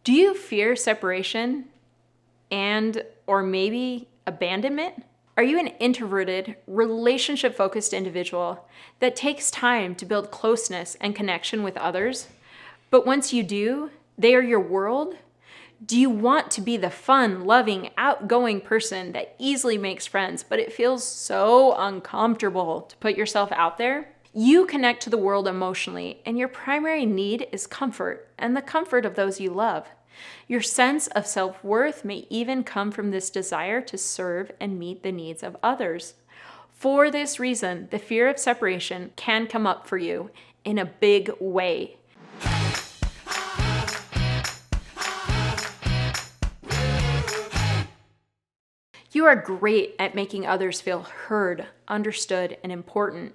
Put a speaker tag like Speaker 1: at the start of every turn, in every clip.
Speaker 1: Do you fear separation and or maybe abandonment? Are you an introverted, relationship-focused individual that takes time to build closeness and connection with others? But once you do, they are your world? Do you want to be the fun, loving, outgoing person that easily makes friends, but it feels so uncomfortable to put yourself out there? You connect to the world emotionally, and your primary need is comfort and the comfort of those you love. Your sense of self-worth may even come from this desire to serve and meet the needs of others. For this reason, the fear of separation can come up for you in a big way. You are great at making others feel heard, understood, and important.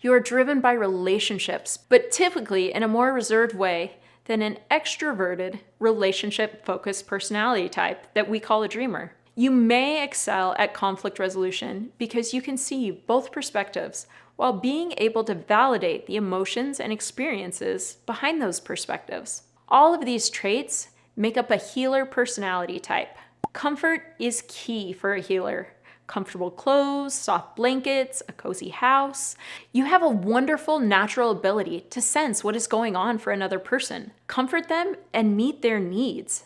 Speaker 1: You are driven by relationships, but typically in a more reserved way than an extroverted, relationship-focused personality type that we call a dreamer. You may excel at conflict resolution because you can see both perspectives while being able to validate the emotions and experiences behind those perspectives. All of these traits make up a healer personality type. Comfort is key for a healer. Comfortable clothes, soft blankets, a cozy house. You have a wonderful natural ability to sense what is going on for another person, comfort them, and meet their needs.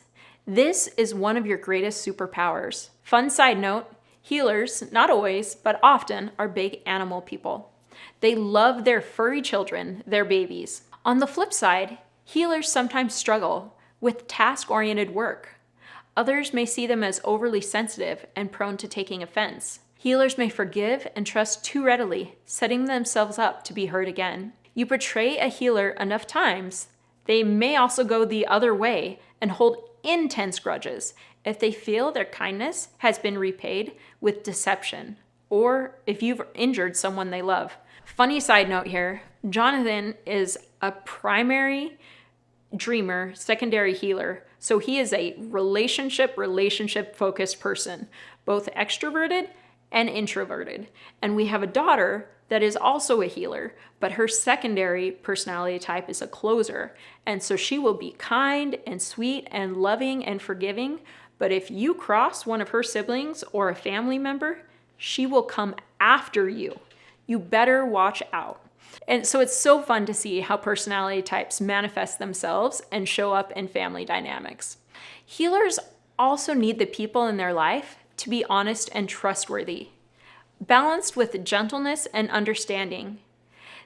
Speaker 1: This is one of your greatest superpowers. Fun side note, healers, not always, but often, are big animal people. They love their furry children, their babies. On the flip side, healers sometimes struggle with task-oriented work. Others may see them as overly sensitive and prone to taking offense. Healers may forgive and trust too readily, setting themselves up to be hurt again. You portray a healer enough times, they may also go the other way and hold intense grudges if they feel their kindness has been repaid with deception, or if you've injured someone they love. Funny side note here, Jonathan is a primary dreamer, secondary healer. So he is a relationship-focused person, both extroverted and introverted. And we have a daughter that is also a healer, but her secondary personality type is a closer. And so she will be kind and sweet and loving and forgiving. But if you cross one of her siblings or a family member, she will come after you. You better watch out. And so it's so fun to see how personality types manifest themselves and show up in family dynamics. Healers also need the people in their life to be honest and trustworthy, balanced with gentleness and understanding.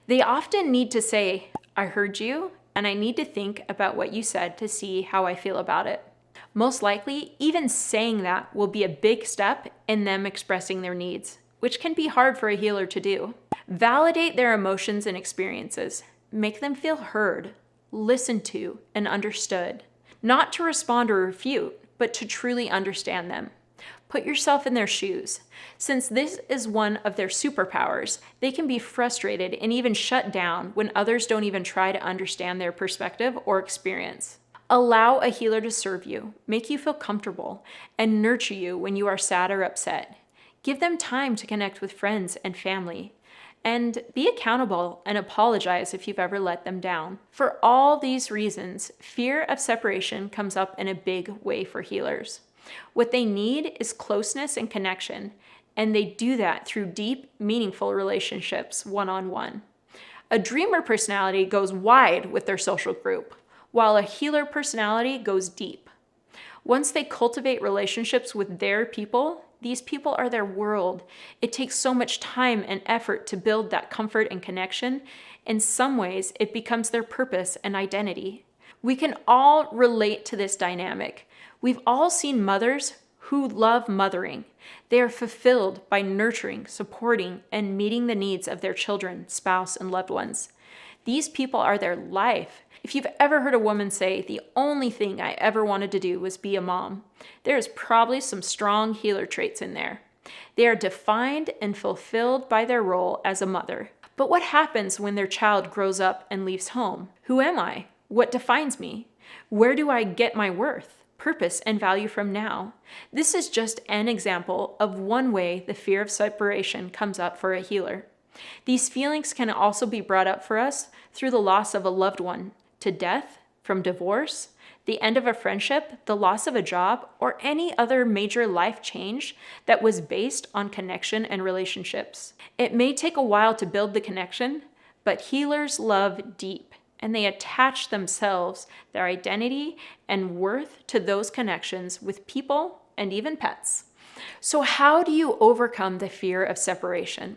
Speaker 1: They often need to say, "I heard you, and I need to think about what you said to see how I feel about it." Most likely, even saying that will be a big step in them expressing their needs, which can be hard for a healer to do. Validate their emotions and experiences. Make them feel heard, listened to, and understood. Not to respond or refute, but to truly understand them. Put yourself in their shoes. Since this is one of their superpowers, they can be frustrated and even shut down when others don't even try to understand their perspective or experience. Allow a healer to serve you, make you feel comfortable, and nurture you when you are sad or upset. Give them time to connect with friends and family. And be accountable and apologize if you've ever let them down. For all these reasons, fear of separation comes up in a big way for healers. What they need is closeness and connection, and they do that through deep, meaningful relationships one-on-one. A dreamer personality goes wide with their social group, while a healer personality goes deep. Once they cultivate relationships with their people, these people are their world. It takes so much time and effort to build that comfort and connection. In some ways, it becomes their purpose and identity. We can all relate to this dynamic. We've all seen mothers who love mothering. They are fulfilled by nurturing, supporting, and meeting the needs of their children, spouse, and loved ones. These people are their life. If you've ever heard a woman say, "The only thing I ever wanted to do was be a mom," there is probably some strong healer traits in there. They are defined and fulfilled by their role as a mother. But what happens when their child grows up and leaves home? Who am I? What defines me? Where do I get my worth, purpose, and value from now? This is just an example of one way the fear of separation comes up for a healer. These feelings can also be brought up for us through the loss of a loved one, to death, from divorce, the end of a friendship, the loss of a job, or any other major life change that was based on connection and relationships. It may take a while to build the connection, but healers love deep, and they attach themselves, their identity, and worth to those connections with people and even pets. So how do you overcome the fear of separation?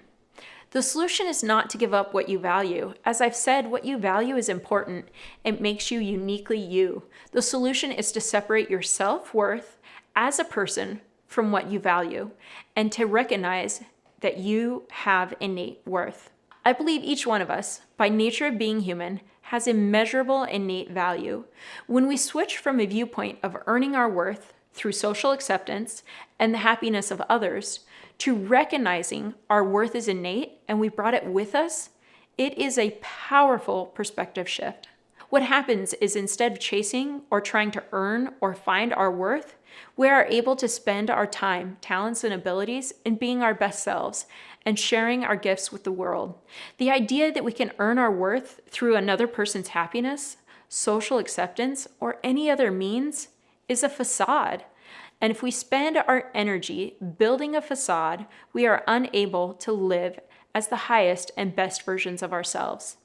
Speaker 1: The solution is not to give up what you value. As I've said, what you value is important. It makes you uniquely you. The solution is to separate your self-worth as a person from what you value and to recognize that you have innate worth. I believe each one of us, by nature of being human, has immeasurable innate value. When we switch from a viewpoint of earning our worth through social acceptance and the happiness of others to recognizing our worth is innate and we brought it with us, it is a powerful perspective shift. What happens is instead of chasing or trying to earn or find our worth, we are able to spend our time, talents, and abilities in being our best selves and sharing our gifts with the world. The idea that we can earn our worth through another person's happiness, social acceptance, or any other means is a facade. And if we spend our energy building a facade, we are unable to live as the highest and best versions of ourselves.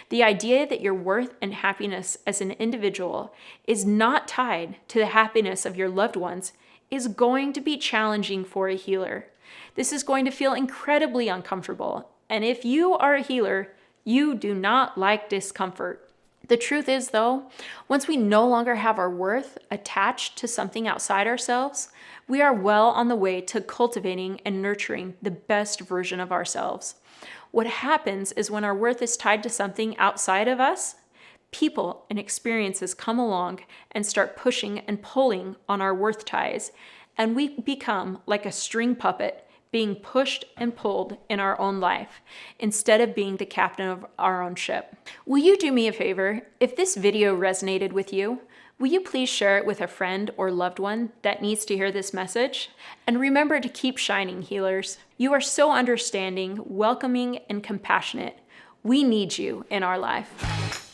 Speaker 1: The idea that your worth and happiness as an individual is not tied to the happiness of your loved ones is going to be challenging for a healer. This is going to feel incredibly uncomfortable. And if you are a healer, you do not like discomfort. The truth is, though, once we no longer have our worth attached to something outside ourselves, we are well on the way to cultivating and nurturing the best version of ourselves. What happens is when our worth is tied to something outside of us, people and experiences come along and start pushing and pulling on our worth ties, and we become like a string puppet being pushed and pulled in our own life instead of being the captain of our own ship. Will you do me a favor? If this video resonated with you, will you please share it with a friend or loved one that needs to hear this message? And remember to keep shining, healers. You are so understanding, welcoming, and compassionate. We need you in our life.